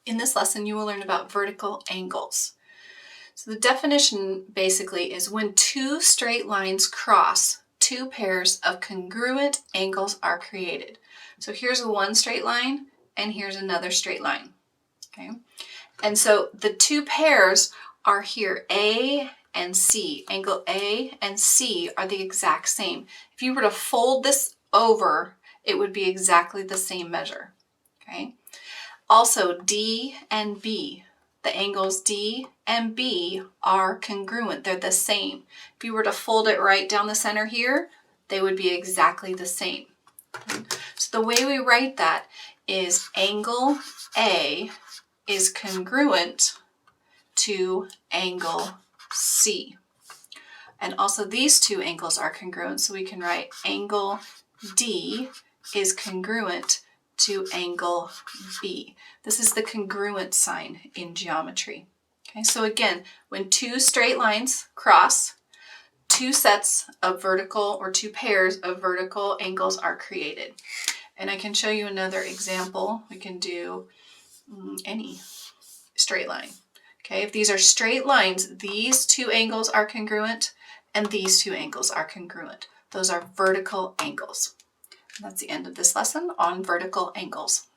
In this lesson, you will learn about vertical angles. So the definition basically is when two straight lines cross, two pairs of congruent angles are created. So here's one straight line and here's another straight line. Okay, and so the two pairs are here, A and C. Angle A and C are the exact same. If you were to fold this over, it would be exactly the same measure. Okay. Also, D and B, the angles D and B are congruent. They're the same. If you were to fold it right down the center here, they would be exactly the same. So the way we write that is angle A is congruent to angle C. And also these two angles are congruent, so we can write angle D is congruent to angle B. This is the congruent sign in geometry. Okay, so again, when two straight lines cross, two sets of vertical or two pairs of vertical angles are created. And I can show you another example. We can do any straight line. Okay, if these are straight lines, these two angles are congruent and these two angles are congruent. Those are vertical angles. And that's the end of this lesson on vertical angles.